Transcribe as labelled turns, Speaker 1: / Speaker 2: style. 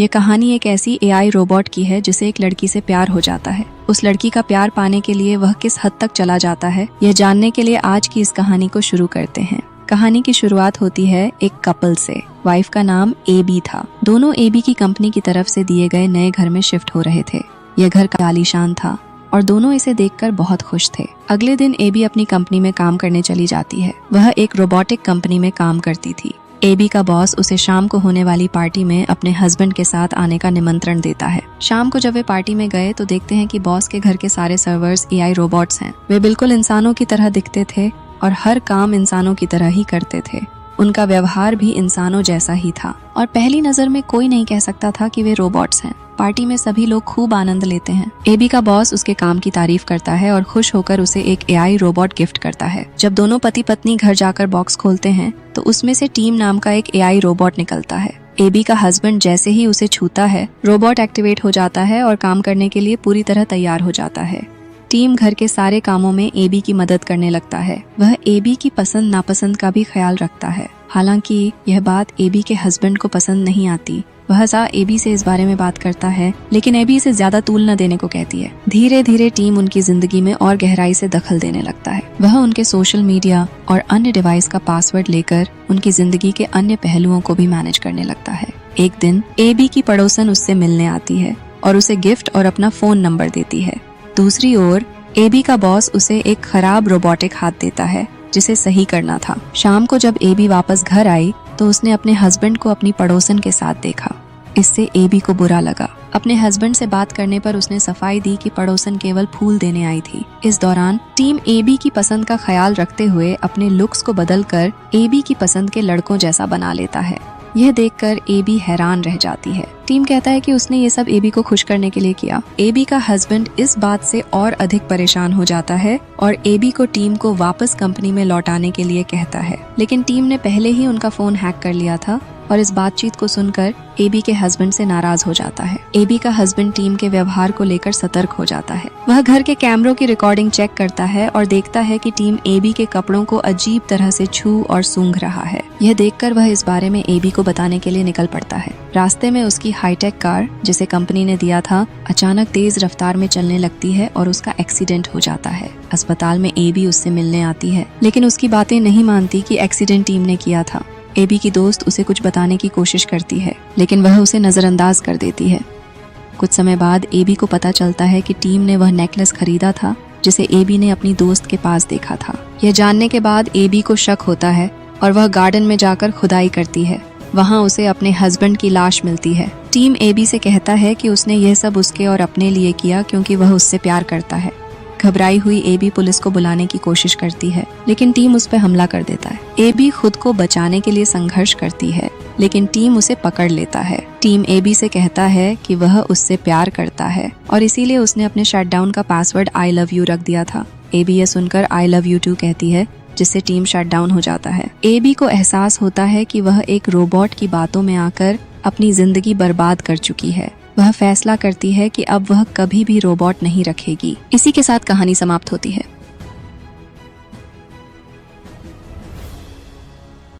Speaker 1: ये कहानी एक ऐसी एआई रोबोट की है जिसे एक लड़की से प्यार हो जाता है। उस लड़की का प्यार पाने के लिए वह किस हद तक चला जाता है, यह जानने के लिए आज की इस कहानी को शुरू करते हैं। कहानी की शुरुआत होती है एक कपल से। वाइफ का नाम एबी था। दोनों एबी की कंपनी की तरफ से दिए गए नए घर में शिफ्ट हो रहे थे। यह घर आलीशान था और दोनों इसे देखकर बहुत खुश थे। अगले दिन एबी अपनी कंपनी में काम करने चली जाती है। वह एक रोबोटिक कंपनी में काम करती थी। एबी का बॉस उसे शाम को होने वाली पार्टी में अपने हस्बैंड के साथ आने का निमंत्रण देता है। शाम को जब वे पार्टी में गए तो देखते हैं कि बॉस के घर के सारे सर्वर्स एआई रोबोट्स हैं। वे बिल्कुल इंसानों की तरह दिखते थे और हर काम इंसानों की तरह ही करते थे। उनका व्यवहार भी इंसानों जैसा ही था और पहली नजर में कोई नहीं कह सकता था कि वे रोबोट्स हैं। पार्टी में सभी लोग खूब आनंद लेते हैं। एबी का बॉस उसके काम की तारीफ करता है और खुश होकर उसे एक एआई रोबोट गिफ्ट करता है। जब दोनों पति पत्नी घर जाकर बॉक्स खोलते हैं तो उसमें से टीम नाम का एक एआई रोबोट निकलता है। एबी का हस्बैंड जैसे ही उसे छूता है, रोबोट एक्टिवेट हो जाता है और काम करने के लिए पूरी तरह तैयार हो जाता है। टीम घर के सारे कामों में एबी की मदद करने लगता है। वह एबी की पसंद नापसंद का भी ख्याल रखता है। हालांकि यह बात एबी के हस्बैंड को पसंद नहीं आती। वह एबी से इस बारे में बात करता है, लेकिन एबी इसे ज्यादा तूल न देने को कहती है। धीरे धीरे टीम उनकी जिंदगी में और गहराई से दखल देने लगता है। वह उनके सोशल मीडिया और अन्य डिवाइस का पासवर्ड लेकर उनकी जिंदगी के अन्य पहलुओं को भी मैनेज करने लगता है। एक दिन एबी की पड़ोसन उससे मिलने आती है और उसे गिफ्ट और अपना फोन नंबर देती है। दूसरी ओर एबी का बॉस उसे एक खराब रोबोटिक हाथ देता है जिसे सही करना था। शाम को जब एबी वापस घर आई तो उसने अपने हस्बैंड को अपनी पड़ोसन के साथ देखा। इससे एबी को बुरा लगा। अपने हस्बैंड से बात करने पर उसने सफाई दी कि पड़ोसन केवल फूल देने आई थी। इस दौरान टीम एबी की पसंद का ख्याल रखते हुए अपने लुक्स को बदलकर एबी की पसंद के लड़कों जैसा बना लेता है। यह देखकर एबी हैरान रह जाती है। टीम कहता है कि उसने ये सब एबी को खुश करने के लिए किया। एबी का हस्बैंड इस बात से और अधिक परेशान हो जाता है और एबी को टीम को वापस कंपनी में लौटाने के लिए कहता है, लेकिन टीम ने पहले ही उनका फोन हैक कर लिया था और इस बातचीत को सुनकर एबी के हस्बैंड से नाराज हो जाता है। एबी का हस्बैंड टीम के व्यवहार को लेकर सतर्क हो जाता है। वह घर के कैमरों की रिकॉर्डिंग चेक करता है और देखता है कि टीम एबी के कपड़ों को अजीब तरह से छू और सूंघ रहा है। यह देखकर वह इस बारे में एबी को बताने के लिए निकल पड़ता है। रास्ते में उसकी हाईटेक कार, जिसे कंपनी ने दिया था, अचानक तेज रफ्तार में चलने लगती है और उसका एक्सीडेंट हो जाता है। अस्पताल में एबी उससे मिलने आती है, लेकिन उसकी बातें नहीं मानती कि एक्सीडेंट टीम ने किया था। एबी की दोस्त उसे कुछ बताने की कोशिश करती है, लेकिन वह उसे नजरअंदाज कर देती है। कुछ समय बाद एबी को पता चलता है कि टीम ने वह नेकलेस खरीदा था जिसे एबी ने अपनी दोस्त के पास देखा था। यह जानने के बाद एबी को शक होता है और वह गार्डन में जाकर खुदाई करती है। वहां उसे अपने हस्बैंड की लाश मिलती है। टीम एबी से कहता है कि उसने यह सब उसके और अपने लिए किया क्योंकि वह उससे प्यार करता है। घबराई हुई एबी पुलिस को बुलाने की कोशिश करती है, लेकिन टीम उस पर हमला कर देता है। एबी खुद को बचाने के लिए संघर्ष करती है, लेकिन टीम उसे पकड़ लेता है। टीम एबी से कहता है कि वह उससे प्यार करता है और इसीलिए उसने अपने शटडाउन का पासवर्ड आई लव यू रख दिया था। एबी यह सुनकर आई लव यू टू कहती है, जिससे टीम शटडाउन हो जाता है। एबी को एहसास होता है कि वह एक रोबोट की बातों में आकर अपनी जिंदगी बर्बाद कर चुकी है। वह फैसला करती है कि अब वह कभी भी रोबोट नहीं रखेगी। इसी के साथ कहानी समाप्त होती है।